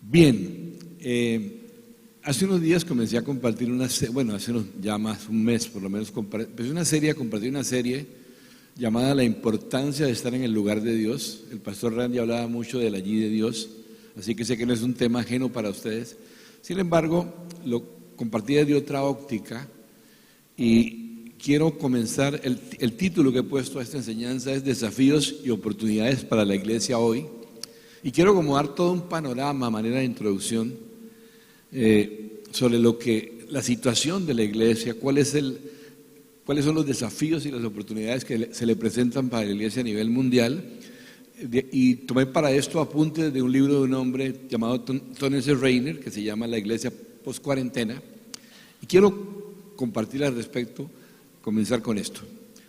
Bien, hace unos días comencé a compartir hace ya más un mes por lo menos, empecé a compartir una serie llamada La importancia de estar en el lugar de Dios. El pastor Randy hablaba mucho del allí de Dios, así que sé que no es un tema ajeno para ustedes. Sin embargo, lo compartí desde otra óptica y quiero comenzar, el título que he puesto a esta enseñanza es Desafíos y oportunidades para la iglesia hoy. Y quiero como dar todo un panorama a manera de introducción sobre la situación de la iglesia, cuáles son los desafíos y las oportunidades que se le presentan para la iglesia a nivel mundial. Y tomé para esto apuntes de un libro de un hombre llamado Tony S. Rainer, que se llama La iglesia post-cuarentena. Y quiero compartir al respecto, comenzar con esto.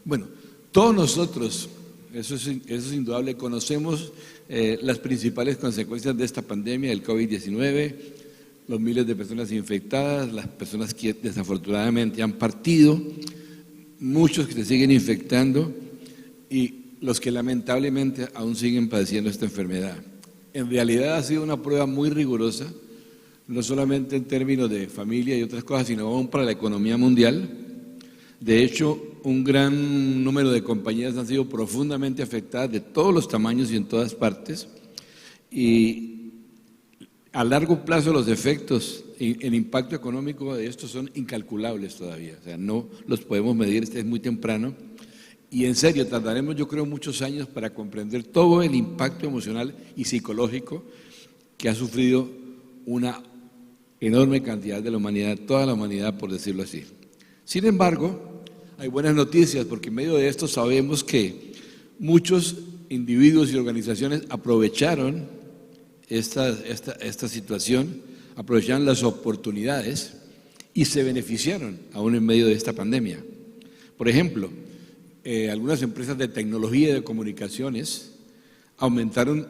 Bueno, todos nosotros, eso es indudable, conocemos las principales consecuencias de esta pandemia, del COVID-19, los miles de personas infectadas, las personas que desafortunadamente han partido, muchos que se siguen infectando y los que lamentablemente aún siguen padeciendo esta enfermedad. En realidad ha sido una prueba muy rigurosa, no solamente en términos de familia y otras cosas, sino aún para la economía mundial. De hecho, un gran número de compañías han sido profundamente afectadas de todos los tamaños y en todas partes, y a largo plazo los efectos y el impacto económico de esto son incalculables todavía, o sea, no los podemos medir, es muy temprano, y en serio tardaremos yo creo muchos años para comprender todo el impacto emocional y psicológico que ha sufrido una enorme cantidad de la humanidad, toda la humanidad por decirlo así. Sin embargo, hay buenas noticias porque en medio de esto sabemos que muchos individuos y organizaciones aprovecharon esta situación, aprovecharon las oportunidades y se beneficiaron aún en medio de esta pandemia. Por ejemplo, algunas empresas de tecnología y de comunicaciones aumentaron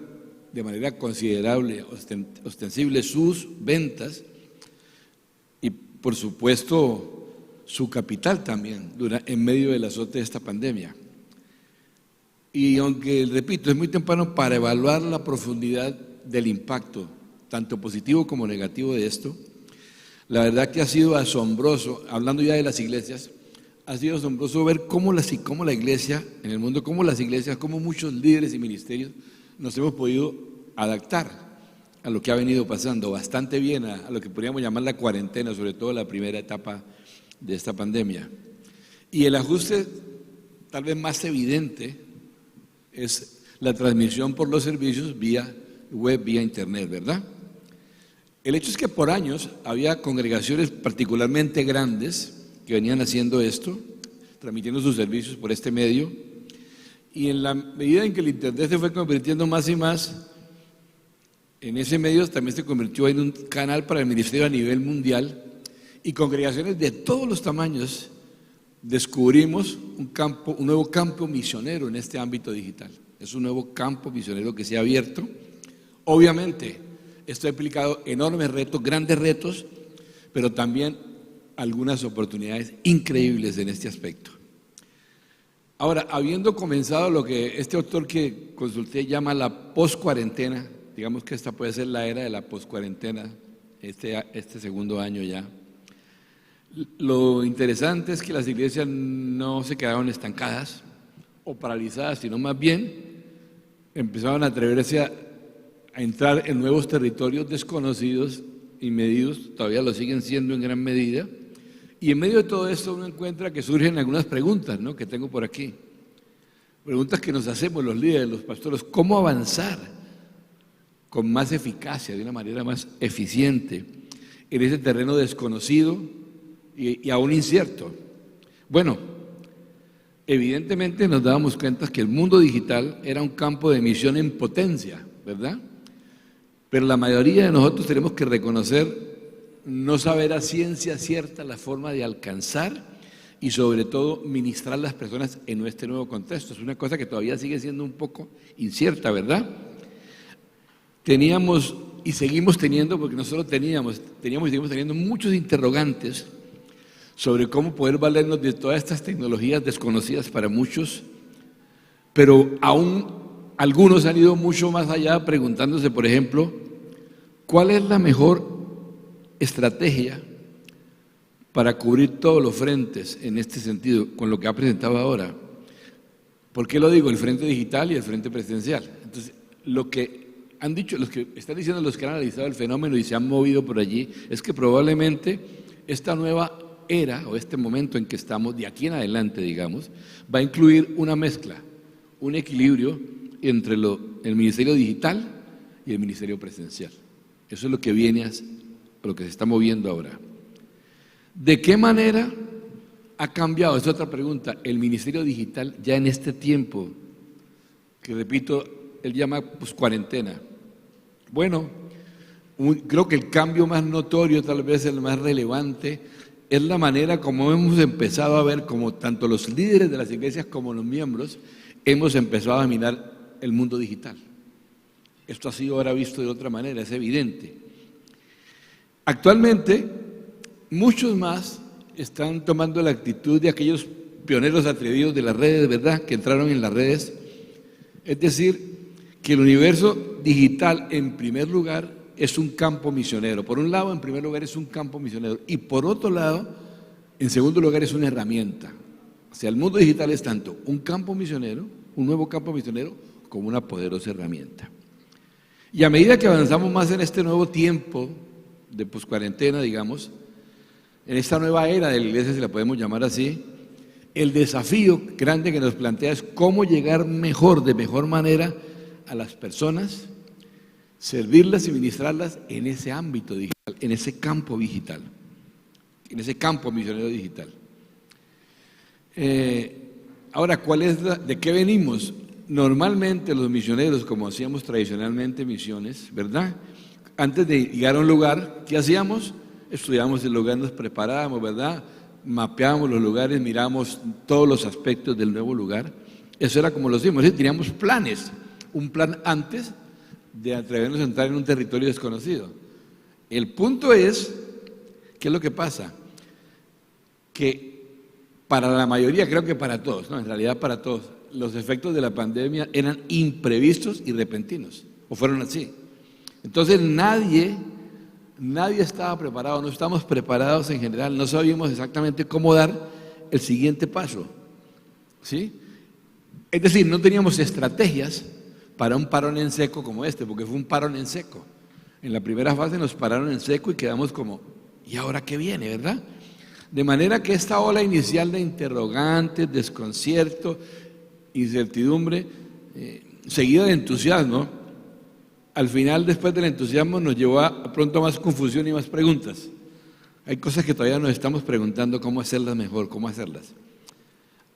de manera considerable, ostensible sus ventas y por supuesto su capital también en medio del azote de esta pandemia. Y aunque, repito, es muy temprano para evaluar la profundidad del impacto, tanto positivo como negativo de esto, la verdad que ha sido asombroso, hablando ya de las iglesias, ha sido asombroso ver cómo la iglesia, en el mundo, cómo las iglesias, cómo muchos líderes y ministerios nos hemos podido adaptar a lo que ha venido pasando bastante bien, a lo que podríamos llamar la cuarentena, sobre todo la primera etapa de esta pandemia. Y el ajuste tal vez más evidente es la transmisión por los servicios vía web, vía internet, ¿verdad? El hecho es que por años había congregaciones particularmente grandes que venían haciendo esto, transmitiendo sus servicios por este medio, y en la medida en que el internet se fue convirtiendo más y más, en ese medio también se convirtió en un canal para el ministerio a nivel mundial, y congregaciones de todos los tamaños descubrimos un nuevo campo misionero en este ámbito digital. Es un nuevo campo misionero que se ha abierto. Obviamente, esto ha implicado enormes retos, grandes retos, pero también algunas oportunidades increíbles en este aspecto. Ahora, habiendo comenzado lo que este autor que consulté llama la post-cuarentena, digamos que esta puede ser la era de la post-cuarentena, este segundo año ya. Lo interesante es que las iglesias no se quedaron estancadas o paralizadas, sino más bien empezaron a atreverse a entrar en nuevos territorios desconocidos y medidos, todavía lo siguen siendo en gran medida. Y en medio de todo esto uno encuentra que surgen algunas preguntas, ¿no?, que tengo por aquí. Preguntas que nos hacemos los líderes, los pastores: ¿cómo avanzar con más eficacia, de una manera más eficiente en ese terreno desconocido y aún incierto? Bueno, evidentemente nos dábamos cuenta que el mundo digital era un campo de misión en potencia, ¿verdad? Pero la mayoría de nosotros tenemos que reconocer no saber a ciencia cierta la forma de alcanzar y sobre todo ministrar a las personas en este nuevo contexto. Es una cosa que todavía sigue siendo un poco incierta, ¿verdad? Teníamos y seguimos teniendo, porque nosotros teníamos y seguimos teniendo muchos interrogantes sobre cómo poder valernos de todas estas tecnologías desconocidas para muchos, pero aún algunos han ido mucho más allá preguntándose, por ejemplo, ¿cuál es la mejor estrategia para cubrir todos los frentes en este sentido, con lo que ha presentado ahora? ¿Por qué lo digo? El frente digital y el frente presencial. Entonces, lo que han dicho, los que están diciendo, los que han analizado el fenómeno y se han movido por allí, es que probablemente esta nueva era o este momento en que estamos, de aquí en adelante, digamos, va a incluir una mezcla, un equilibrio entre el ministerio digital y el ministerio presencial. Eso es lo que viene, lo que se está moviendo ahora. ¿De qué manera ha cambiado? Es otra pregunta. El ministerio digital ya en este tiempo, que repito, él llama cuarentena. Bueno, creo que el cambio más notorio, tal vez el más relevante, es la manera como hemos empezado a ver, como tanto los líderes de las iglesias como los miembros, hemos empezado a mirar el mundo digital. Esto ha sido ahora visto de otra manera, es evidente. Actualmente, muchos más están tomando la actitud de aquellos pioneros atrevidos de las redes, ¿verdad?, que entraron en las redes. Es decir, que el universo digital, en primer lugar, es un campo misionero. Por un lado, en primer lugar, es un campo misionero. Y por otro lado, en segundo lugar, es una herramienta. O sea, el mundo digital es tanto un campo misionero, un nuevo campo misionero, como una poderosa herramienta. Y a medida que avanzamos más en este nuevo tiempo de poscuarentena, digamos, en esta nueva era de la iglesia, si la podemos llamar así, el desafío grande que nos plantea es cómo llegar mejor, de mejor manera, a las personas, servirlas y ministrarlas en ese ámbito digital, en ese campo digital, en ese campo misionero digital. Ahora, ¿de qué venimos? Normalmente los misioneros, como hacíamos tradicionalmente misiones, ¿verdad? Antes de llegar a un lugar, ¿qué hacíamos? Estudiábamos el lugar, nos preparábamos, ¿verdad? Mapeábamos los lugares, mirábamos todos los aspectos del nuevo lugar. Eso era como lo hacíamos, teníamos planes, un plan antes de atrevernos a entrar en un territorio desconocido. El punto es, ¿qué es lo que pasa? Que para la mayoría, creo que para todos, no, en realidad para todos, los efectos de la pandemia eran imprevistos y repentinos, o fueron así. Entonces nadie estaba preparado, no estábamos preparados en general, no sabíamos exactamente cómo dar el siguiente paso, ¿sí? Es decir, no teníamos estrategias para un parón en seco como este, porque fue un parón en seco. En la primera fase nos pararon en seco y quedamos como, ¿y ahora qué viene, verdad? De manera que esta ola inicial de interrogantes, desconcierto, incertidumbre, seguida de entusiasmo, al final, después del entusiasmo, nos llevó a pronto más confusión y más preguntas. Hay cosas que todavía nos estamos preguntando cómo hacerlas mejor, cómo hacerlas.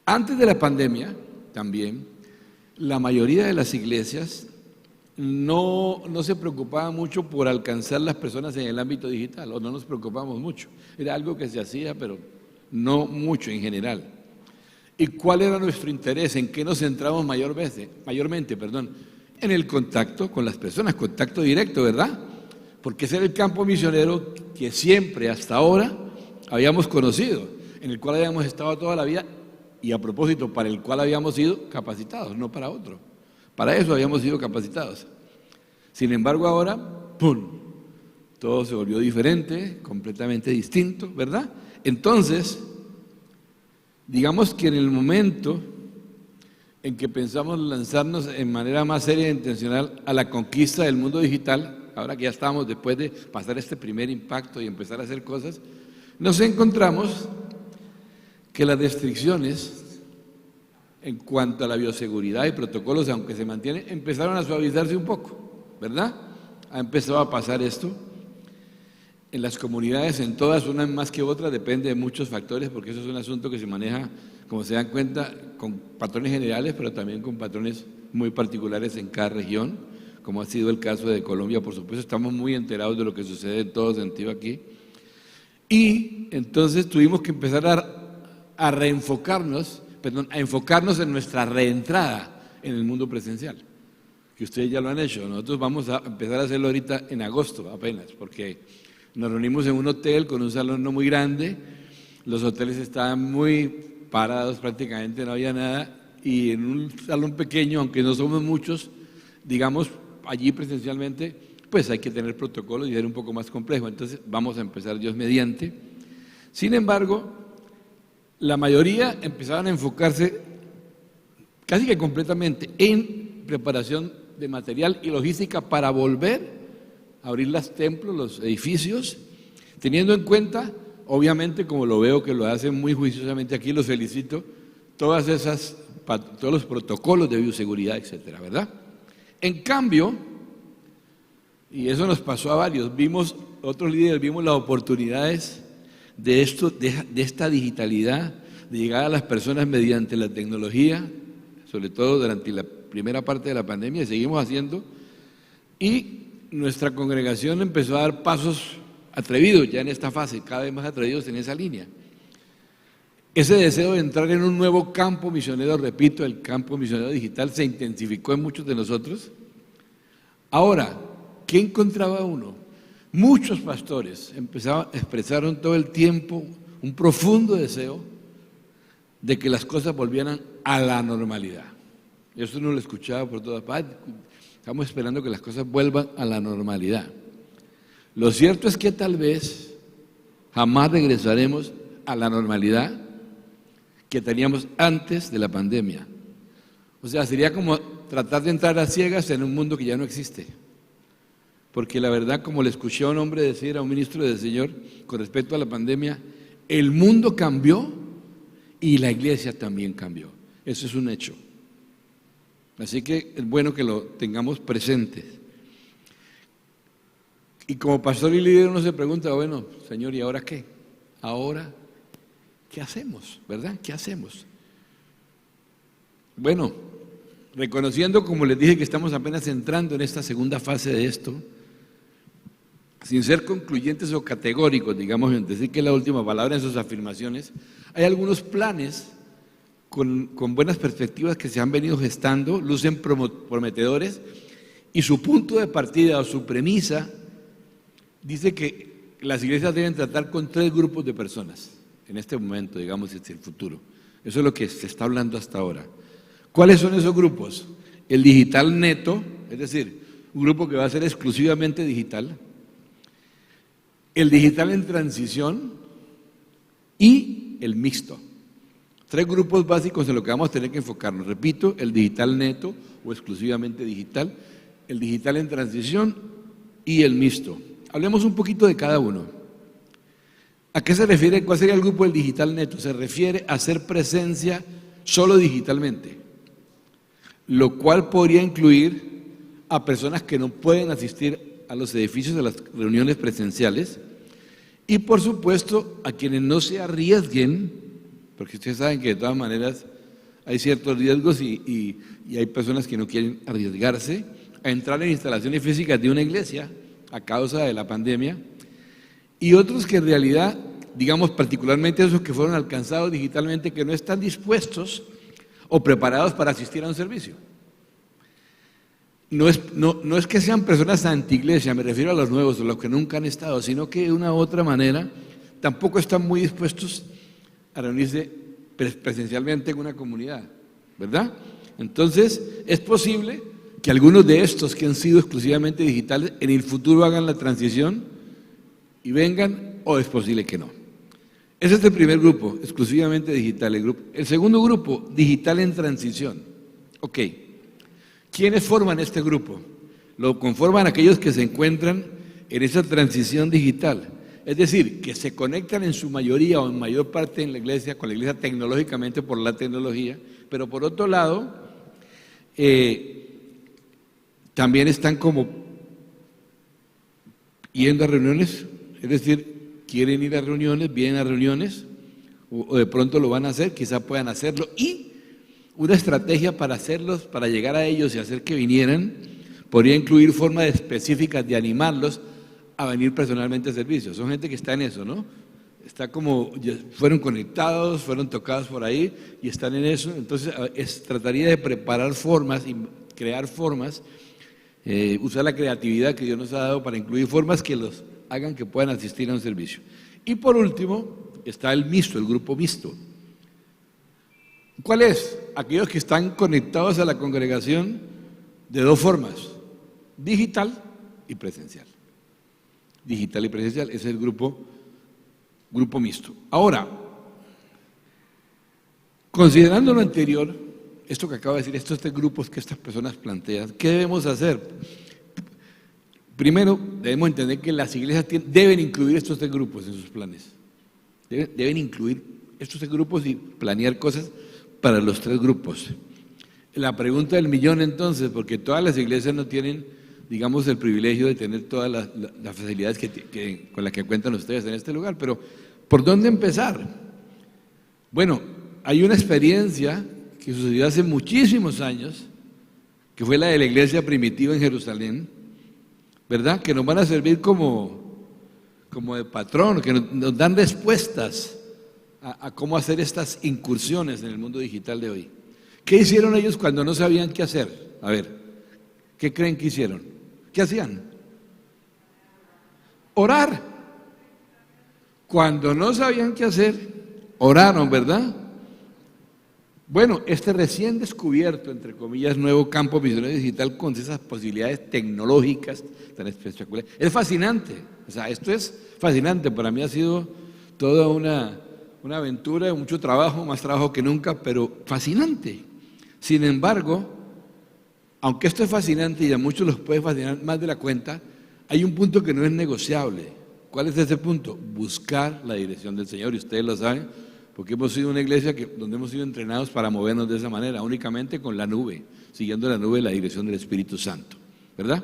Antes de la pandemia, también, la mayoría de las iglesias no se preocupaba mucho por alcanzar las personas en el ámbito digital, o no nos preocupamos mucho. Era algo que se hacía, pero no mucho en general. ¿Y cuál era nuestro interés? ¿En qué nos centramos mayormente? En el contacto con las personas, contacto directo, ¿verdad? Porque ese era el campo misionero que siempre, hasta ahora, habíamos conocido, en el cual habíamos estado toda la vida y a propósito, para el cual habíamos sido capacitados, no para otro. Para eso habíamos sido capacitados. Sin embargo, ahora, ¡pum!, todo se volvió diferente, completamente distinto, ¿verdad? Entonces, digamos que en el momento en que pensamos lanzarnos en manera más seria e intencional a la conquista del mundo digital, ahora que ya estamos después de pasar este primer impacto y empezar a hacer cosas, nos encontramos que las restricciones en cuanto a la bioseguridad y protocolos, aunque se mantienen, empezaron a suavizarse un poco, ¿verdad? Ha empezado a pasar esto. En las comunidades, en todas, unas más que otras, depende de muchos factores, porque eso es un asunto que se maneja, como se dan cuenta, con patrones generales, pero también con patrones muy particulares en cada región, como ha sido el caso de Colombia. Por supuesto, estamos muy enterados de lo que sucede en todo sentido aquí. Y entonces tuvimos que empezar a enfocarnos en nuestra reentrada en el mundo presencial, que ustedes ya lo han hecho. Nosotros vamos a empezar a hacerlo ahorita en agosto apenas, porque nos reunimos en un hotel con un salón no muy grande, los hoteles estaban muy parados, prácticamente no había nada, y en un salón pequeño, aunque no somos muchos, digamos, allí presencialmente, pues hay que tener protocolos y ser un poco más complejo. Entonces vamos a empezar Dios mediante. Sin embargo, la mayoría empezaban a enfocarse casi que completamente en preparación de material y logística para volver a abrir los templos, los edificios, teniendo en cuenta, obviamente, como lo veo que lo hacen muy juiciosamente aquí, los felicito, todos los protocolos de bioseguridad, etcétera, ¿verdad? En cambio, y eso nos pasó a varios, otros líderes vimos las oportunidades de esta digitalidad, de llegar a las personas mediante la tecnología, sobre todo durante la primera parte de la pandemia, y seguimos haciendo, y nuestra congregación empezó a dar pasos atrevidos ya en esta fase, cada vez más atrevidos en esa línea. Ese deseo de entrar en un nuevo campo misionero, repito, el campo misionero digital, se intensificó en muchos de nosotros. Ahora, ¿qué encontraba uno? Muchos pastores expresaron todo el tiempo un profundo deseo de que las cosas volvieran a la normalidad. Eso uno lo escuchaba por todas partes. Estamos esperando que las cosas vuelvan a la normalidad. Lo cierto es que tal vez jamás regresaremos a la normalidad que teníamos antes de la pandemia. O sea, sería como tratar de entrar a ciegas en un mundo que ya no existe. Porque la verdad, como le escuché a un hombre decir, a un ministro del Señor, con respecto a la pandemia, el mundo cambió y la iglesia también cambió. Eso es un hecho. Así que es bueno que lo tengamos presente. Y como pastor y líder uno se pregunta, bueno, Señor, ¿y ahora qué? ¿Ahora qué hacemos? ¿Verdad? ¿Qué hacemos? Bueno, reconociendo, como les dije, que estamos apenas entrando en esta segunda fase de esto, sin ser concluyentes o categóricos, digamos, en decir que es la última palabra en sus afirmaciones, hay algunos planes con buenas perspectivas que se han venido gestando, lucen prometedores, y su punto de partida o su premisa dice que las iglesias deben tratar con 3 grupos de personas en este momento, digamos, hacia el futuro. Eso es lo que se está hablando hasta ahora. ¿Cuáles son esos grupos? El digital neto, es decir, un grupo que va a ser exclusivamente digital, el digital en transición y el mixto. 3 grupos básicos en los que vamos a tener que enfocarnos. Repito, el digital neto o exclusivamente digital, el digital en transición y el mixto. Hablemos un poquito de cada uno. ¿A qué se refiere? ¿Cuál sería el grupo del digital neto? Se refiere a hacer presencia solo digitalmente, lo cual podría incluir a personas que no pueden asistir a los edificios de las reuniones presenciales y, por supuesto, a quienes no se arriesguen, porque ustedes saben que de todas maneras hay ciertos riesgos y hay personas que no quieren arriesgarse a entrar en instalaciones físicas de una iglesia a causa de la pandemia, y otros que en realidad, digamos particularmente esos que fueron alcanzados digitalmente, que no están dispuestos o preparados para asistir a un servicio. No es que sean personas anti-iglesia, me refiero a los nuevos, a los que nunca han estado, sino que de una u otra manera tampoco están muy dispuestos a reunirse presencialmente en una comunidad, ¿verdad? Entonces, es posible que algunos de estos que han sido exclusivamente digitales en el futuro hagan la transición y vengan, o es posible que no. Ese es el primer grupo, exclusivamente digital. El segundo grupo, digital en transición. Ok, ¿quiénes forman este grupo? Lo conforman aquellos que se encuentran en esa transición digital. Es decir, que se conectan en su mayoría o en mayor parte en la iglesia, con la iglesia tecnológicamente por la tecnología, pero por otro lado, también están como yendo a reuniones, es decir, quieren ir a reuniones, vienen a reuniones, o de pronto lo van a hacer, quizá puedan hacerlo, y una estrategia para hacerlos, para llegar a ellos y hacer que vinieran, podría incluir formas específicas de animarlos a venir personalmente a servicios. Son gente que está en eso, ¿no? Está como, fueron conectados, fueron tocados por ahí y están en eso. Entonces, trataría de preparar formas y crear formas, usar la creatividad que Dios nos ha dado para incluir formas que los hagan que puedan asistir a un servicio. Y por último, está el mixto, el grupo mixto. ¿Cuál es? Aquellos que están conectados a la congregación de 2 formas, digital y presencial. Digital y presencial, ese es el grupo mixto. Ahora, considerando lo anterior, esto que acabo de decir, estos tres grupos que estas personas plantean, ¿qué debemos hacer? Primero, debemos entender que las iglesias deben incluir estos tres grupos en sus planes. Deben incluir estos tres grupos y planear cosas para los tres grupos. La pregunta del millón entonces, porque todas las iglesias no tienen, digamos, el privilegio de tener todas las facilidades con las que cuentan ustedes en este lugar, pero ¿por dónde empezar? Bueno, hay una experiencia que sucedió hace muchísimos años, que fue la de la iglesia primitiva en Jerusalén, ¿verdad? Que nos van a servir como de patrón, que nos dan respuestas a cómo hacer estas incursiones en el mundo digital de hoy. ¿Qué hicieron ellos cuando no sabían qué hacer? A ver, ¿qué creen que hicieron? ¿Qué hacían? Orar. Cuando no sabían qué hacer, oraron, ¿verdad? Bueno, este recién descubierto, entre comillas, nuevo campo misionero digital con esas posibilidades tecnológicas tan espectaculares, es fascinante. O sea, esto es fascinante. Para mí ha sido toda una aventura, mucho trabajo, más trabajo que nunca, pero fascinante. Sin embargo, aunque esto es fascinante y a muchos los puede fascinar más de la cuenta, hay un punto que no es negociable. ¿Cuál es ese punto? Buscar la dirección del Señor, y ustedes lo saben, porque hemos sido una iglesia donde hemos sido entrenados para movernos de esa manera, únicamente con la nube, siguiendo la nube la dirección del Espíritu Santo, ¿verdad?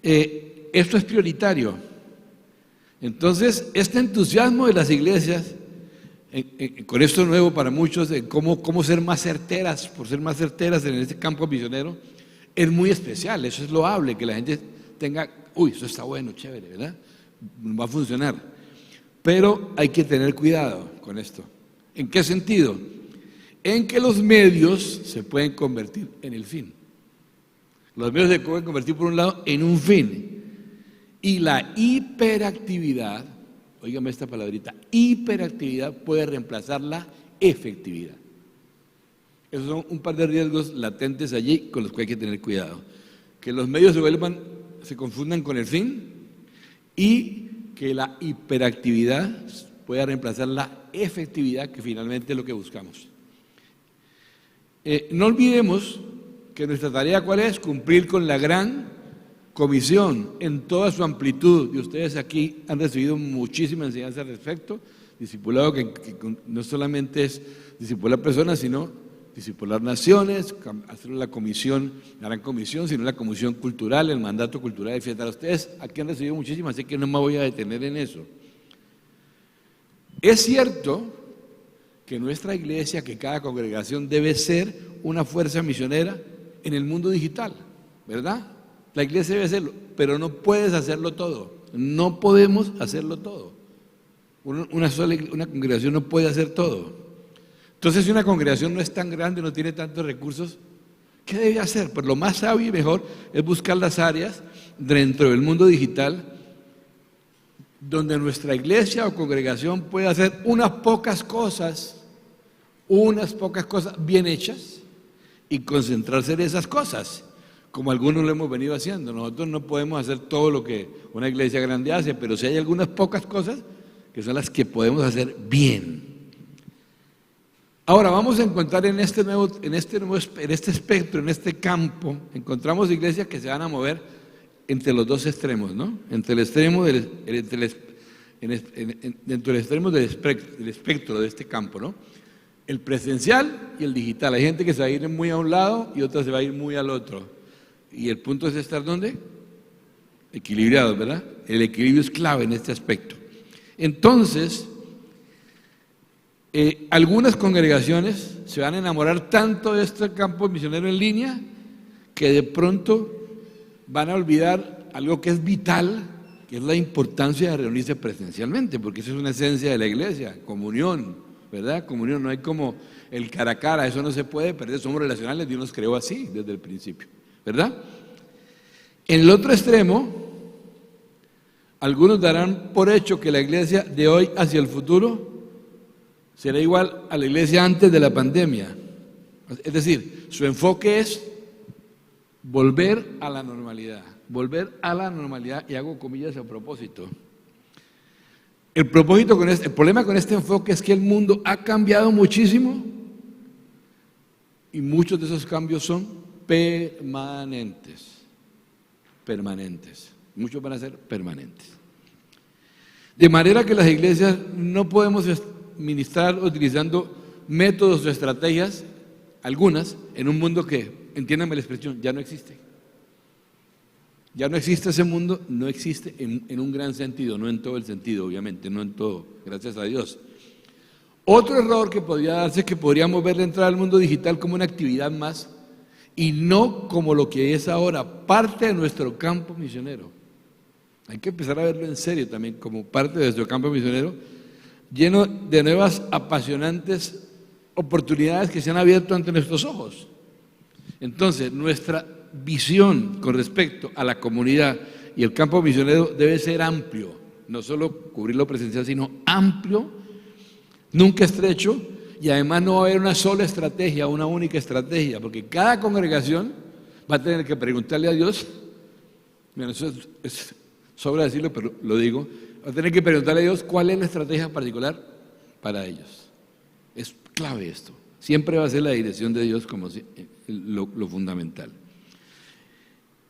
Esto es prioritario. Entonces, este entusiasmo de las iglesias, con esto nuevo para muchos, de cómo ser más certeras, por ser más certeras en este campo misionero, es muy especial. Eso es loable, que la gente tenga, eso está bueno, chévere, ¿verdad? Va a funcionar. Pero hay que tener cuidado con esto. ¿En qué sentido? En que los medios se pueden convertir en el fin. Los medios se pueden convertir, por un lado, en un fin. Y la hiperactividad, óigame esta palabrita, hiperactividad puede reemplazar la efectividad. Esos son un par de riesgos latentes allí con los que hay que tener cuidado. Que los medios se confundan con el fin y que la hiperactividad pueda reemplazar la efectividad, que finalmente es lo que buscamos. No olvidemos que nuestra tarea, ¿cuál es? Cumplir con la gran comisión en toda su amplitud, y ustedes aquí han recibido muchísima enseñanza al respecto. Discipulado que no solamente es discipular personas, sino discipular naciones, hacer la gran comisión, sino la comisión cultural, el mandato cultural, etc. Ustedes aquí han recibido muchísimas, así que no me voy a detener en eso. Es cierto que nuestra iglesia, que cada congregación debe ser una fuerza misionera en el mundo digital, ¿verdad? La iglesia debe hacerlo, pero no puedes hacerlo todo. No podemos hacerlo todo. Una congregación no puede hacer todo. Entonces, si una congregación no es tan grande, no tiene tantos recursos, ¿qué debe hacer? Pues lo más sabio y mejor es buscar las áreas dentro del mundo digital donde nuestra iglesia o congregación pueda hacer unas pocas cosas bien hechas y concentrarse en esas cosas, como algunos lo hemos venido haciendo. Nosotros no podemos hacer todo lo que una iglesia grande hace, pero sí hay algunas pocas cosas que son las que podemos hacer bien. Ahora vamos a encontrar en este espectro, en este campo, encontramos iglesias que se van a mover entre los dos extremos, ¿no? Dentro del extremo del espectro de este campo, ¿no? El presencial y el digital. Hay gente que se va a ir muy a un lado y otra se va a ir muy al otro. Y el punto es estar ¿dónde? Equilibrados, ¿verdad? El equilibrio es clave en este aspecto. Entonces, algunas congregaciones se van a enamorar tanto de este campo misionero en línea que de pronto van a olvidar algo que es vital, que es la importancia de reunirse presencialmente, porque eso es una esencia de la iglesia, comunión, ¿verdad? Comunión, no hay como el cara a cara, eso no se puede perder, somos relacionales, Dios nos creó así desde el principio, ¿verdad? En el otro extremo, algunos darán por hecho que la iglesia de hoy hacia el futuro será igual a la iglesia antes de la pandemia. Es decir, su enfoque es volver a la normalidad, y hago comillas a propósito. El problema con este enfoque es que el mundo ha cambiado muchísimo y muchos de esos cambios son permanentes. Muchos van a ser permanentes. De manera que las iglesias no podemos ministrar utilizando métodos o estrategias, algunas, en un mundo que, entiéndanme la expresión, ya no existe. Ya no existe ese mundo, no existe en un gran sentido, no en todo el sentido, obviamente, no en todo, gracias a Dios. Otro error que podría darse es que podríamos ver la entrada al mundo digital como una actividad más y no como lo que es ahora, parte de nuestro campo misionero. Hay que empezar a verlo en serio también, como parte de nuestro campo misionero, lleno de nuevas apasionantes oportunidades que se han abierto ante nuestros ojos. Entonces, nuestra visión con respecto a la comunidad y el campo misionero debe ser amplio, no solo cubrir lo presencial, sino amplio, nunca estrecho, y además no va a haber una sola estrategia, una única estrategia, porque cada congregación va a tener que preguntarle a Dios, bueno, eso sobra decirlo, pero lo digo, va a tener que preguntarle a Dios cuál es la estrategia particular para ellos. Es clave esto, siempre va a ser la dirección de Dios como lo fundamental.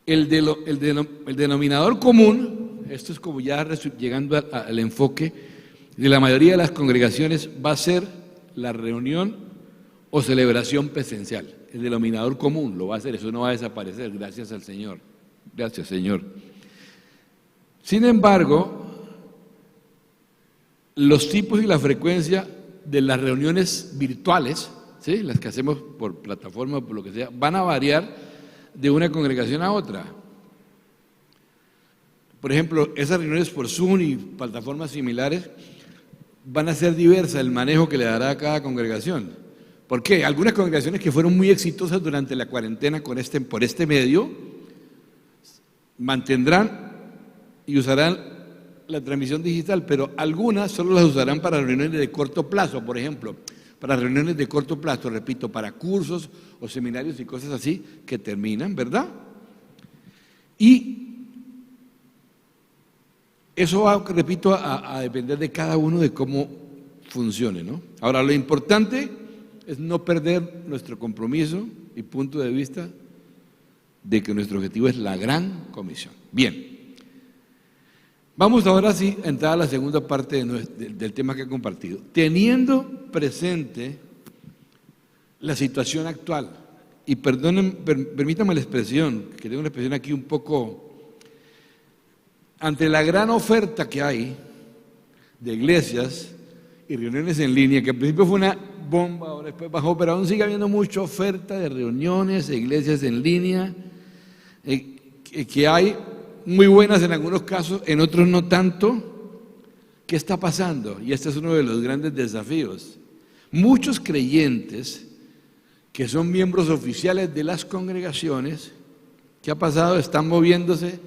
El denominador común, esto es como ya llegando al enfoque de la mayoría de las congregaciones, va a ser la reunión o celebración presencial. El denominador común lo va a hacer, eso no va a desaparecer, gracias al Señor. Gracias, Señor. Sin embargo, los tipos y la frecuencia de las reuniones virtuales, ¿sí?, las que hacemos por plataforma o por lo que sea, van a variar de una congregación a otra. Por ejemplo, esas reuniones por Zoom y plataformas similares van a ser diversas el manejo que le dará a cada congregación. ¿Por qué? Algunas congregaciones que fueron muy exitosas durante la cuarentena por este medio mantendrán y usarán la transmisión digital, pero algunas solo las usarán para reuniones de corto plazo, por ejemplo, para reuniones de corto plazo, repito, para cursos o seminarios y cosas así que terminan, ¿verdad? Y eso va, repito, a depender de cada uno de cómo funcione, ¿no? Ahora, lo importante es no perder nuestro compromiso y punto de vista de que nuestro objetivo es la gran comisión. Bien, vamos ahora sí a entrar a la segunda parte del tema que he compartido. Teniendo presente la situación actual, y permítanme la expresión, que tengo una expresión aquí un poco, ante la gran oferta que hay de iglesias y reuniones en línea, que al principio fue una bomba, ahora después bajó, pero aún sigue habiendo mucha oferta de reuniones e iglesias en línea, que hay muy buenas en algunos casos, en otros no tanto. ¿Qué está pasando? Y este es uno de los grandes desafíos. Muchos creyentes que son miembros oficiales de las congregaciones, ¿qué ha pasado? Están moviéndose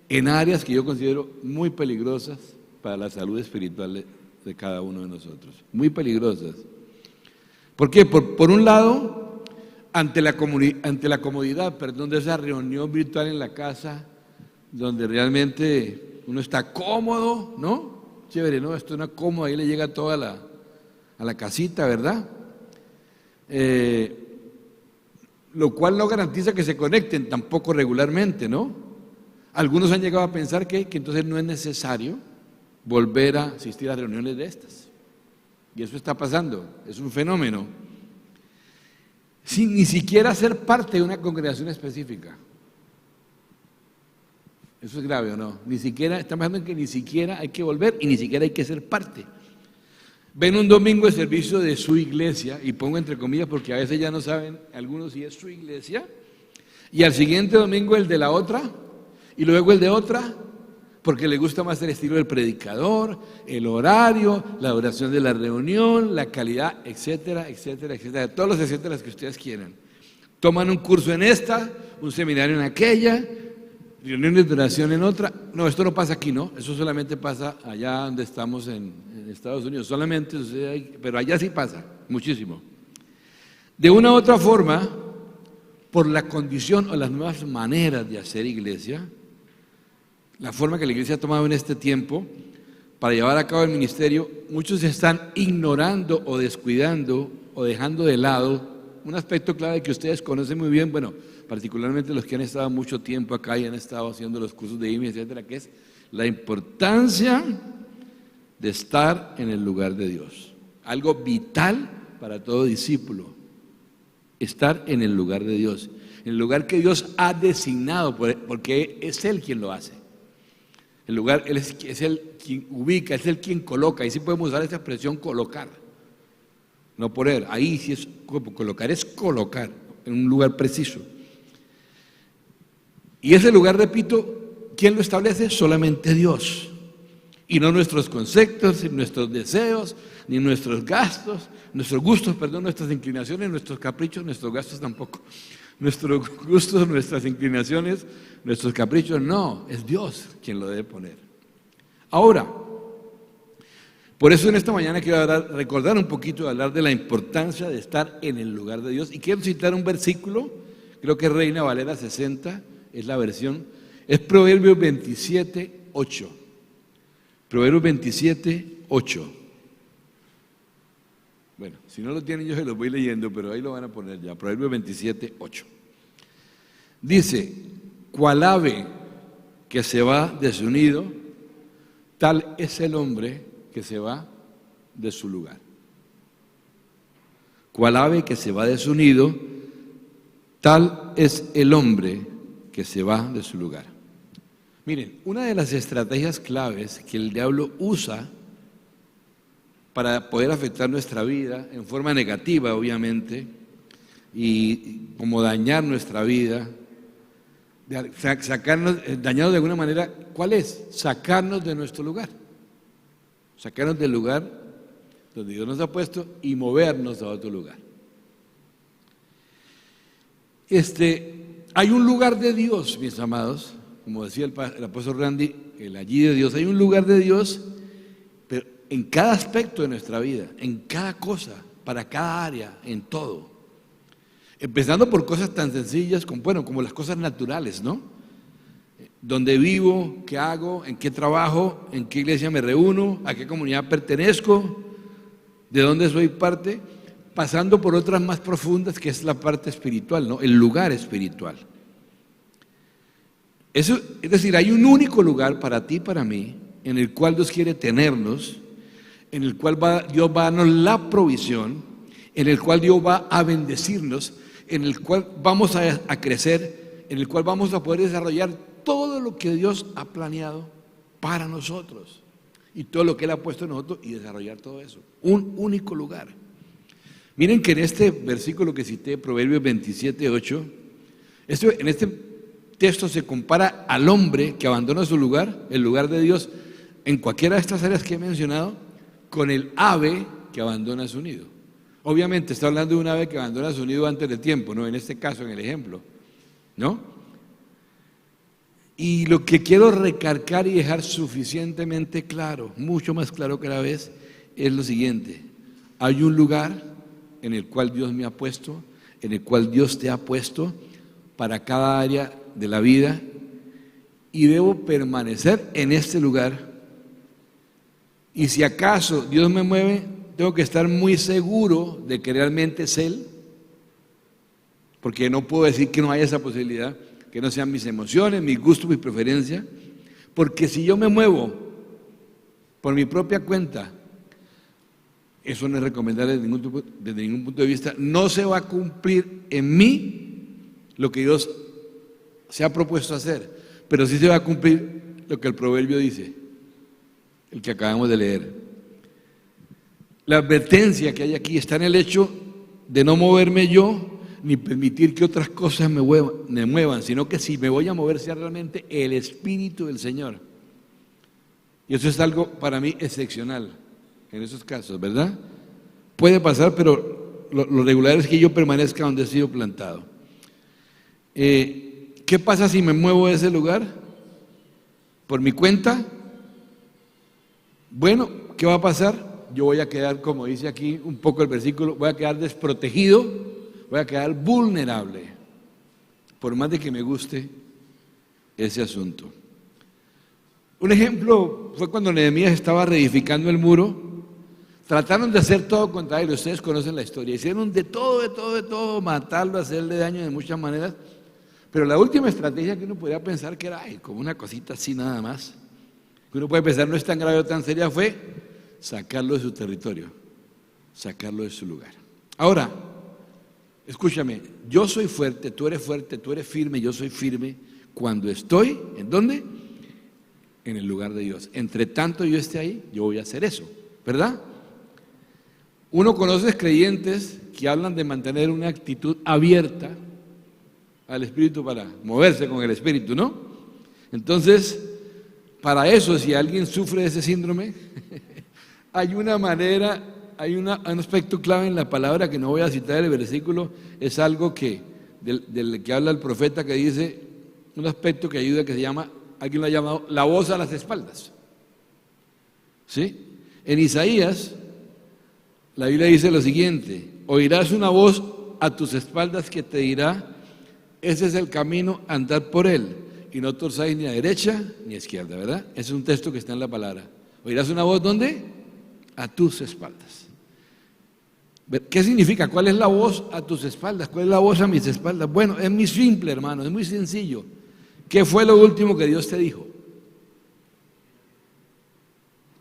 en áreas que yo considero muy peligrosas para la salud espiritual de cada uno de nosotros. Muy peligrosas. ¿Por qué? Por un lado, ante la comodidad, de esa reunión virtual en la casa, donde realmente uno está cómodo, ¿no? Chévere, ¿no? Esto es una cómoda, ahí le llega todo a la casita, ¿verdad? Lo cual no garantiza que se conecten tampoco regularmente, ¿no? Algunos han llegado a pensar que entonces no es necesario volver a asistir a reuniones de estas. Y eso está pasando, es un fenómeno. Sin ni siquiera ser parte de una congregación específica. Eso es grave, ¿o no? Ni siquiera, estamos hablando de que ni siquiera hay que volver y ni siquiera hay que ser parte. Ven un domingo el servicio de su iglesia, y pongo entre comillas porque a veces ya no saben algunos si es su iglesia, y al siguiente domingo el de la otra, y luego el de otra, porque le gusta más el estilo del predicador, el horario, la duración de la reunión, la calidad, etcétera, etcétera, etcétera, todos los etcéteras que ustedes quieran. Toman un curso en esta, un seminario en aquella, reuniones de oración en otra. No, esto no pasa aquí, ¿no? Eso solamente pasa allá donde estamos en Estados Unidos, solamente sucede ahí, pero allá sí pasa, muchísimo. De una u otra forma, por la condición o las nuevas maneras de hacer iglesia, la forma que la iglesia ha tomado en este tiempo para llevar a cabo el ministerio, muchos están ignorando o descuidando o dejando de lado un aspecto clave que ustedes conocen muy bien, bueno, particularmente los que han estado mucho tiempo acá y han estado haciendo los cursos de IMI, etcétera, que es la importancia de estar en el lugar de Dios. Algo vital para todo discípulo, estar en el lugar de Dios, en el lugar que Dios ha designado, porque es Él quien lo hace. El lugar, Él es Él quien ubica, es Él quien coloca, y sí podemos usar esta expresión colocar, no poner, ahí sí es colocar, es colocar en un lugar preciso. Y ese lugar, repito, ¿quién lo establece? Solamente Dios. Y no nuestros conceptos, ni nuestros deseos, ni nuestros gastos, nuestros gustos, perdón, nuestras inclinaciones, nuestros caprichos, nuestros gastos tampoco. Nuestros gustos, nuestras inclinaciones, nuestros caprichos, no, es Dios quien lo debe poner. Ahora, por eso en esta mañana quiero recordar un poquito, hablar de la importancia de estar en el lugar de Dios. Y quiero citar un versículo, creo que Reina Valera 60 es la versión, es Proverbios 27, 8. Proverbios 27, 8. Bueno, si no lo tienen yo se los voy leyendo, pero ahí lo van a poner ya. Proverbios 27, 8. Dice, cual ave que se va de su nido, tal es el hombre que se va de su lugar. Cual ave que se va de su nido, tal es el hombre que se va de su lugar. Miren, una de las estrategias claves que el diablo usa para poder afectar nuestra vida en forma negativa, obviamente, y como dañar nuestra vida, dañarnos de alguna manera, ¿cuál es? Sacarnos de nuestro lugar, sacarnos del lugar donde Dios nos ha puesto y movernos a otro lugar. Hay un lugar de Dios, mis amados, como decía el apóstol Randy, el allí de Dios, hay un lugar de Dios, pero en cada aspecto de nuestra vida, en cada cosa, para cada área, en todo. Empezando por cosas tan sencillas como las cosas naturales, ¿no? ¿Dónde vivo? ¿Qué hago? ¿En qué trabajo? ¿En qué iglesia me reúno? ¿A qué comunidad pertenezco? ¿De dónde soy parte? Pasando por otras más profundas, que es la parte espiritual, ¿no? El lugar espiritual. Eso, es decir, hay un único lugar para ti y para mí, en el cual Dios quiere tenernos, en el cual Dios va a darnos la provisión, en el cual Dios va a bendecirnos, en el cual vamos a crecer, en el cual vamos a poder desarrollar todo lo que Dios ha planeado para nosotros y todo lo que Él ha puesto en nosotros y desarrollar todo eso. Un único lugar. Miren que en este versículo que cité, Proverbios 27, 8, en este texto se compara al hombre que abandona su lugar, el lugar de Dios, en cualquiera de estas áreas que he mencionado, con el ave que abandona su nido. Obviamente está hablando de un ave que abandona su nido antes de tiempo, ¿no? En este caso, en el ejemplo, ¿no? Y lo que quiero recalcar y dejar suficientemente claro, mucho más claro que la vez, es lo siguiente: hay un lugar en el cual Dios me ha puesto, en el cual Dios te ha puesto para cada área de la vida, y debo permanecer en este lugar. Y si acaso Dios me mueve, tengo que estar muy seguro de que realmente es Él, porque no puedo decir que no haya esa posibilidad, que no sean mis emociones, mis gustos, mis preferencias, porque si yo me muevo por mi propia cuenta, eso no es recomendable desde ningún punto de vista, no se va a cumplir en mí lo que Dios se ha propuesto hacer, pero sí se va a cumplir lo que el proverbio dice, el que acabamos de leer. La advertencia que hay aquí está en el hecho de no moverme yo, ni permitir que otras cosas me muevan, sino que si me voy a mover sea realmente el Espíritu del Señor. Y eso es algo para mí excepcional en esos casos, ¿verdad? Puede pasar, pero lo regular es que yo permanezca donde he sido plantado. ¿Qué pasa si me muevo de ese lugar? ¿Por mi cuenta? Bueno, ¿qué va a pasar? Yo voy a quedar, como dice aquí un poco el versículo, voy a quedar desprotegido, voy a quedar vulnerable. por más de que me guste ese asunto. Un ejemplo fue cuando Nehemías estaba reedificando el muro. Trataron de hacer todo contra él, ustedes conocen la historia. Hicieron de todo, matarlo, hacerle daño de muchas maneras. Pero la última estrategia que uno podría pensar que era como una cosita así nada más, que uno puede pensar no es tan grave o tan seria, fue sacarlo de su territorio, sacarlo de su lugar. Ahora, escúchame, yo soy fuerte, tú eres firme, yo soy firme cuando estoy, ¿en dónde? En el lugar de Dios. Entre tanto yo esté ahí, yo voy a hacer eso, ¿verdad? Uno conoce creyentes que hablan de mantener una actitud abierta al Espíritu para moverse con el Espíritu, ¿no? Entonces, para eso, si alguien sufre de ese síndrome, hay una manera, hay un aspecto clave en la palabra que no voy a citar el versículo, es algo que del que habla el profeta, que dice un aspecto que ayuda, que se llama, alguien lo ha llamado la voz a las espaldas. ¿Sí? En Isaías, la Biblia dice lo siguiente: oirás una voz a tus espaldas que te dirá, ese es el camino, andad por él, y no torzáis ni a derecha ni a izquierda, ¿verdad? Ese es un texto que está en la palabra. Oirás una voz, ¿dónde? A tus espaldas. ¿Qué significa? ¿Cuál es la voz a tus espaldas? ¿Cuál es la voz a mis espaldas? Bueno, es muy simple, hermano, es muy sencillo. ¿Qué fue lo último que Dios te dijo?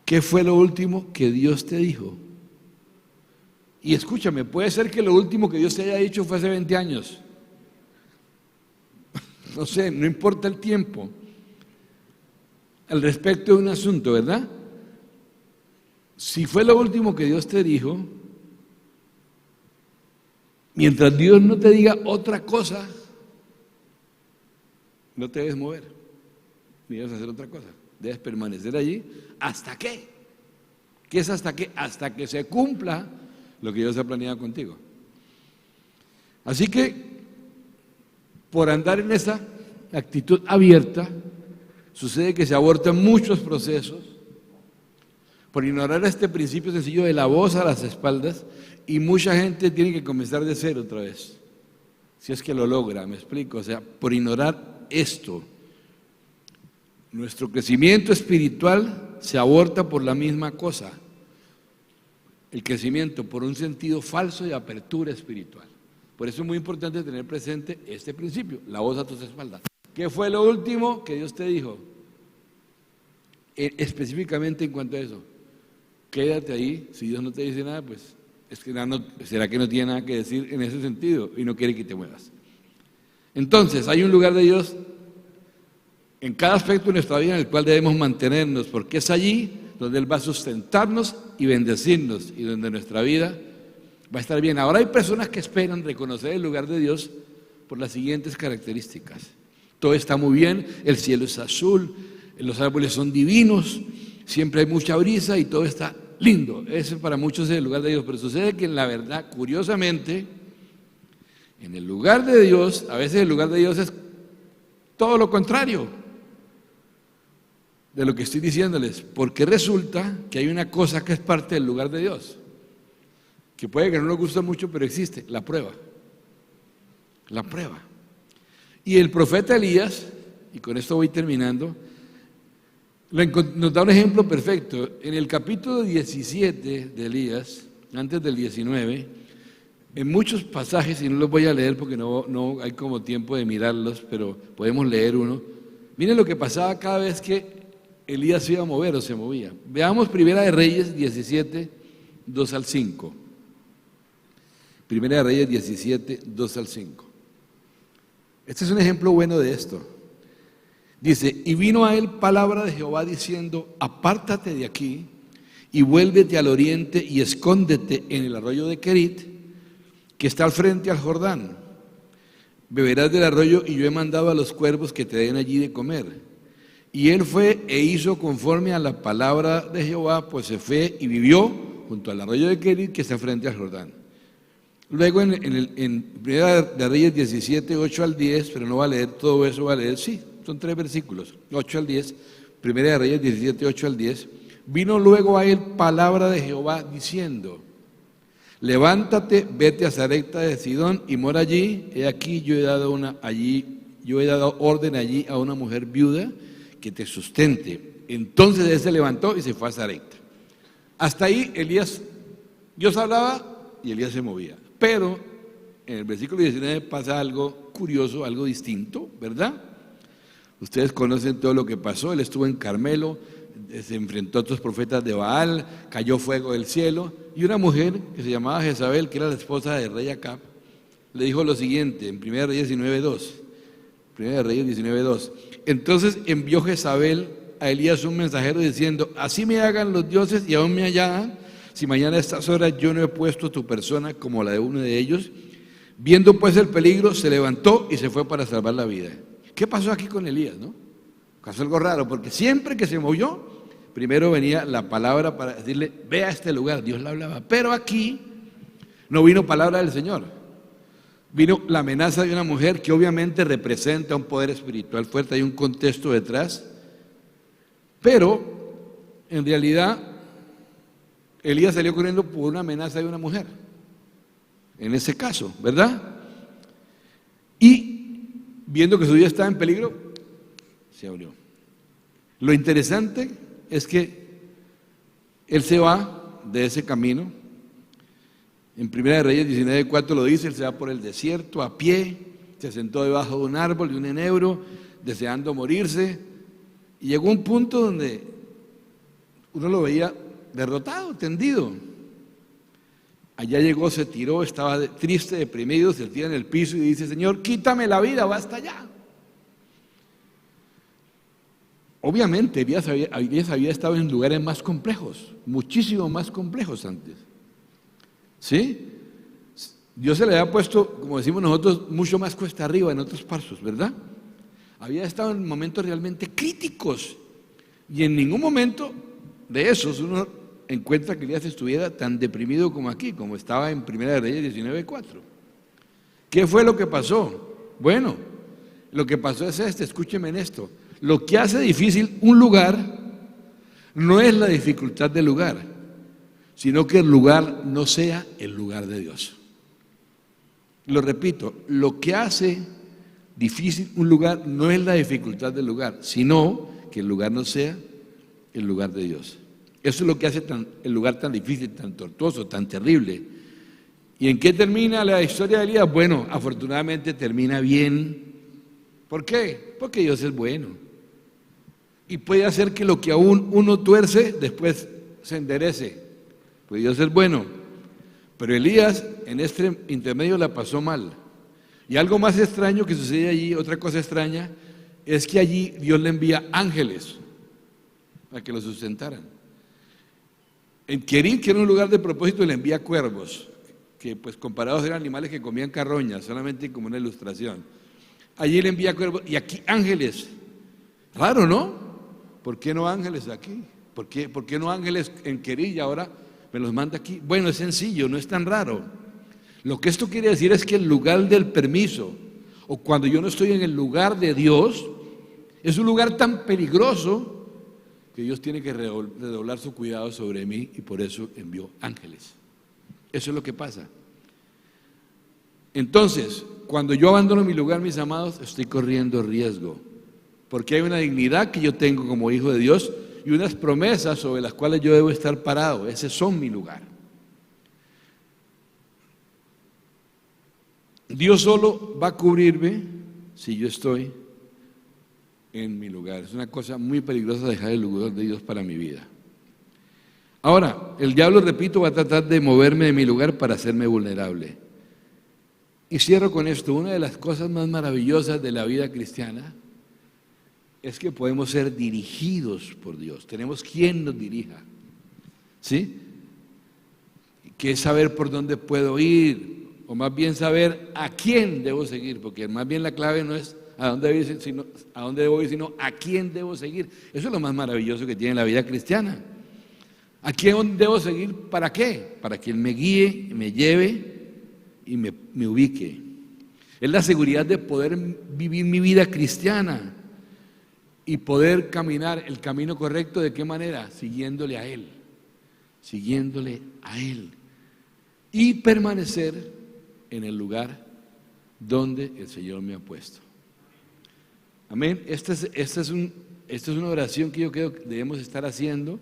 ¿Qué fue lo último que Dios te dijo? Y escúchame, puede ser que lo último que Dios te haya dicho fue hace 20 años. No sé, no importa el tiempo. Al respecto de un asunto, ¿verdad? Si fue lo último que Dios te dijo, mientras Dios no te diga otra cosa, no te debes mover, ni debes hacer otra cosa. Debes permanecer allí. ¿Hasta qué? ¿Qué es hasta qué? Hasta que se cumpla lo que Dios ha planeado contigo. Así que, por andar en esa actitud abierta, sucede que se abortan muchos procesos, por ignorar este principio sencillo de la voz a las espaldas, y mucha gente tiene que comenzar de cero otra vez, si es que lo logra, me explico, o sea, por ignorar esto, nuestro crecimiento espiritual se aborta por la misma cosa, el crecimiento por un sentido falso de apertura espiritual. Por eso es muy importante tener presente este principio, la voz a tus espaldas. ¿Qué fue lo último que Dios te dijo? Específicamente en cuanto a eso, quédate ahí. Si Dios no te dice nada, pues es que será que no tiene nada que decir en ese sentido y no quiere que te muevas. Entonces, hay un lugar de Dios en cada aspecto de nuestra vida en el cual debemos mantenernos, porque es allí donde Él va a sustentarnos y bendecirnos, y donde nuestra vida va a estar bien. Ahora hay personas que esperan reconocer el lugar de Dios por las siguientes características. Todo está muy bien, el cielo es azul, los árboles son divinos, siempre hay mucha brisa y todo está lindo. Ese para muchos es el lugar de Dios, pero sucede que en la verdad, curiosamente, en el lugar de Dios, a veces el lugar de Dios es todo lo contrario de lo que estoy diciéndoles, porque resulta que hay una cosa que es parte del lugar de Dios, que puede que no nos guste mucho, pero existe, la prueba. La prueba. Y el profeta Elías, y con esto voy terminando, nos da un ejemplo perfecto. En el capítulo 17 de Elías, antes del 19, en muchos pasajes, y no los voy a leer porque no hay como tiempo de mirarlos, pero podemos leer uno. Miren lo que pasaba cada vez que Elías se iba a mover o se movía. Veamos Primera de Reyes 17, 2 al 5. Primera de Reyes 17, 2 al 5. Este es un ejemplo bueno de esto. Dice, y vino a él palabra de Jehová diciendo, apártate de aquí y vuélvete al oriente y escóndete en el arroyo de Querit, que está al frente al Jordán. Beberás del arroyo y yo he mandado a los cuervos que te den allí de comer. Y él fue e hizo conforme a la palabra de Jehová, pues se fue y vivió junto al arroyo de Querit, que está frente al Jordán. Luego en Primera de Reyes 17, 8 al 10, pero no va a leer todo eso, va a leer, sí, son 3 versículos, 8 al 10, Primera de Reyes 17, 8 al 10, vino luego a él palabra de Jehová diciendo, levántate, vete a Sarepta de Sidón y mora allí. He aquí yo he dado orden allí a una mujer viuda que te sustente. Entonces él se levantó y se fue a Sarepta. Hasta ahí Dios hablaba y Elías se movía. Pero en el versículo 19 pasa algo curioso, algo distinto, ¿verdad? Ustedes conocen todo lo que pasó. Él estuvo en Carmelo, se enfrentó a otros profetas de Baal, cayó fuego del cielo, y una mujer que se llamaba Jezabel, que era la esposa del rey Acab, le dijo lo siguiente en 1 Reyes 19:2. 1 Reyes 19:2. Entonces envió Jezabel a Elías un mensajero diciendo: así me hagan los dioses y aún me añadan, si mañana a estas horas yo no he puesto tu persona como la de uno de ellos. Viendo pues el peligro, se levantó y se fue para salvar la vida. ¿Qué pasó aquí con Elías, no? Pasó algo raro, porque siempre que se movió, primero venía la palabra para decirle: ve a este lugar, Dios le hablaba. Pero aquí no vino palabra del Señor, vino la amenaza de una mujer que obviamente representa un poder espiritual fuerte, hay un contexto detrás, pero en realidad Elías salió corriendo por una amenaza de una mujer, en ese caso, ¿verdad? Y viendo que su vida estaba en peligro, se abrió. Lo interesante es que él se va de ese camino. En 1 Reyes 19:4 lo dice: él se va por el desierto a pie, se sentó debajo de un árbol, de un enebro, deseando morirse, y llegó a un punto donde uno lo veía derrotado, tendido. Allá llegó, se tiró, estaba triste, deprimido, se tira en el piso y dice: Señor, quítame la vida, basta ya. Obviamente Elías había estado en lugares más complejos, muchísimo más complejos antes. ¿Sí? Dios se le había puesto, como decimos nosotros, mucho más cuesta arriba en otros pasos, ¿verdad? Había estado en momentos realmente críticos y en ningún momento de esos uno encuentra que Elías estuviera tan deprimido como aquí, como estaba en 1 Reyes 19:4. ¿Qué fue lo que pasó? Bueno, lo que pasó es escúcheme en esto: lo que hace difícil un lugar no es la dificultad del lugar, sino que el lugar no sea el lugar de Dios. Lo repito, lo que hace difícil un lugar no es la dificultad del lugar, sino que el lugar no sea el lugar de Dios. Eso es lo que hace el lugar tan difícil, tan tortuoso, tan terrible. ¿Y en qué termina la historia de Elías? Bueno, afortunadamente termina bien. ¿Por qué? Porque Dios es bueno. Y puede hacer que lo que aún uno tuerce, después se enderece. Pues Dios es bueno. Pero Elías en este intermedio la pasó mal. Y algo más extraño que sucede allí, otra cosa extraña, es que allí Dios le envía ángeles para que lo sustentaran. En Querit, que era un lugar de propósito, le envía cuervos, que pues comparados eran animales que comían carroña, solamente como una ilustración. Allí le envía cuervos y aquí ángeles. Raro, ¿no? ¿Por qué no ángeles aquí? ¿Por qué no ángeles en Querit y ahora me los manda aquí? Bueno, es sencillo, no es tan raro. Lo que esto quiere decir es que el lugar del permiso, o cuando yo no estoy en el lugar de Dios, es un lugar tan peligroso que Dios tiene que redoblar su cuidado sobre mí, y por eso envió ángeles. Eso es lo que pasa. Entonces, cuando yo abandono mi lugar, mis amados, estoy corriendo riesgo, porque hay una dignidad que yo tengo como hijo de Dios y unas promesas sobre las cuales yo debo estar parado. Ese son mi lugar. Dios solo va a cubrirme si yo estoy en mi lugar. Es una cosa muy peligrosa dejar el lugar de Dios para mi vida. Ahora, el diablo, repito, va a tratar de moverme de mi lugar para hacerme vulnerable. Y cierro con esto: una de las cosas más maravillosas de la vida cristiana es que podemos ser dirigidos por Dios. Tenemos quien nos dirija, ¿sí? Que es saber por dónde puedo ir, o más bien saber a quién debo seguir, porque más bien la clave no es a dónde debo ir, sino a quién debo seguir. Eso es lo más maravilloso que tiene la vida cristiana. ¿A quién debo seguir? ¿Para qué? Para que Él me guíe, me lleve y me ubique. Es la seguridad de poder vivir mi vida cristiana y poder caminar el camino correcto. ¿De qué manera? Siguiéndole a Él. Siguiéndole a Él. y permanecer en el lugar donde el Señor me ha puesto. Amén. Esta es una oración que yo creo que debemos estar haciendo.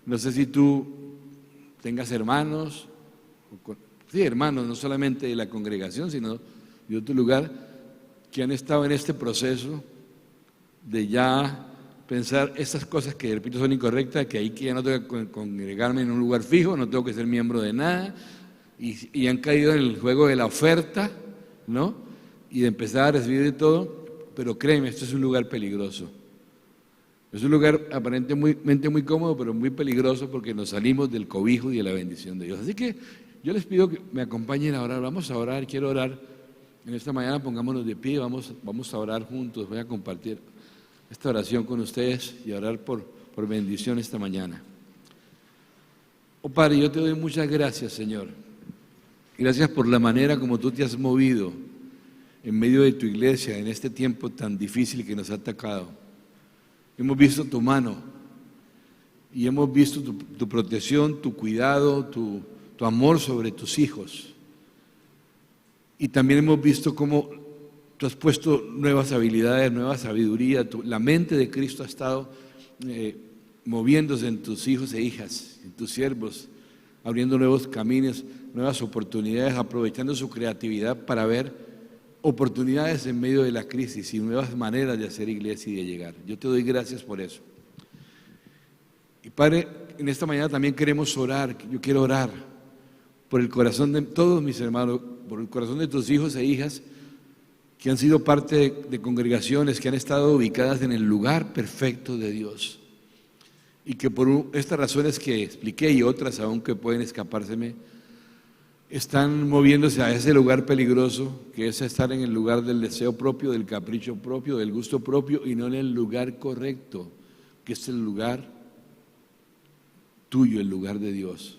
No sé si tú tengas hermanos, sí, hermanos, no solamente de la congregación, sino de otro lugar, que han estado en este proceso de ya pensar esas cosas que de repente son incorrectas, que ahí que ya no tengo que congregarme en un lugar fijo, no tengo que ser miembro de nada, y han caído en el juego de la oferta, ¿no? Y de empezar a recibir de todo, pero créeme, esto es un lugar peligroso. Es un lugar aparentemente muy cómodo, pero muy peligroso porque nos salimos del cobijo y de la bendición de Dios. Así que yo les pido que me acompañen a orar. Vamos a orar, quiero orar. En esta mañana pongámonos de pie, vamos a orar juntos. Voy a compartir esta oración con ustedes y a orar por bendición esta mañana. Oh Padre, yo te doy muchas gracias, Señor. Gracias por la manera como tú te has movido en medio de tu iglesia en este tiempo tan difícil que nos ha atacado. Hemos visto tu mano y hemos visto tu protección, tu cuidado, tu amor sobre tus hijos. Y también hemos visto cómo tú has puesto nuevas habilidades, nueva sabiduría. La mente de Cristo ha estado moviéndose en tus hijos e hijas, en tus siervos, abriendo nuevos caminos, nuevas oportunidades, aprovechando su creatividad para ver oportunidades en medio de la crisis y nuevas maneras de hacer iglesia y de llegar. Yo te doy gracias por eso. Y Padre, en esta mañana también queremos orar. Yo quiero orar por el corazón de todos mis hermanos, por el corazón de tus hijos e hijas que han sido parte de congregaciones que han estado ubicadas en el lugar perfecto de Dios y que por estas razones que expliqué y otras aún que pueden escapárseme, están moviéndose a ese lugar peligroso que es estar en el lugar del deseo propio, del capricho propio, del gusto propio y no en el lugar correcto, que es el lugar tuyo, el lugar de Dios.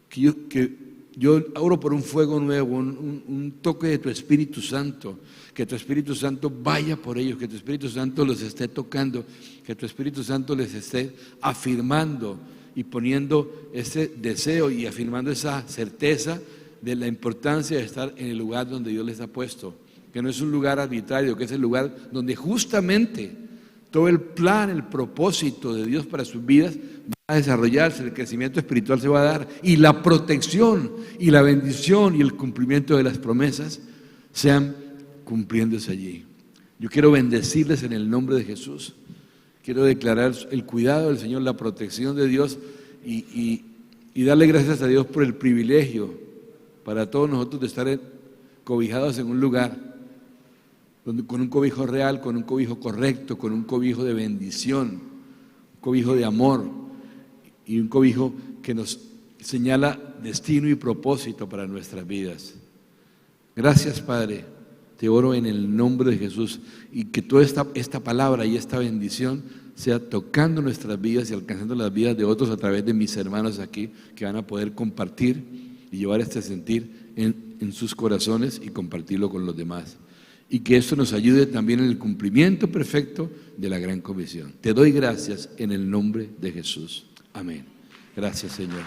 Que yo oro por un fuego nuevo, un toque de tu Espíritu Santo, que tu Espíritu Santo vaya por ellos, que tu Espíritu Santo los esté tocando, que tu Espíritu Santo les esté afirmando y poniendo ese deseo y afirmando esa certeza de la importancia de estar en el lugar donde Dios les ha puesto, que no es un lugar arbitrario, que es el lugar donde justamente todo el plan, el propósito de Dios para sus vidas va a desarrollarse, el crecimiento espiritual se va a dar y la protección y la bendición y el cumplimiento de las promesas sean cumpliéndose allí. Yo quiero bendecirles en el nombre de Jesús. Quiero declarar el cuidado del Señor, la protección de Dios y darle gracias a Dios por el privilegio para todos nosotros de estar cobijados en un lugar donde, con un cobijo real, con un cobijo correcto, con un cobijo de bendición, un cobijo de amor y un cobijo que nos señala destino y propósito para nuestras vidas. Gracias, Padre. Te oro en el nombre de Jesús y que toda esta palabra y esta bendición sea tocando nuestras vidas y alcanzando las vidas de otros a través de mis hermanos aquí que van a poder compartir y llevar este sentir en sus corazones y compartirlo con los demás. Y que esto nos ayude también en el cumplimiento perfecto de la gran comisión. Te doy gracias en el nombre de Jesús. Amén. Gracias, Señor.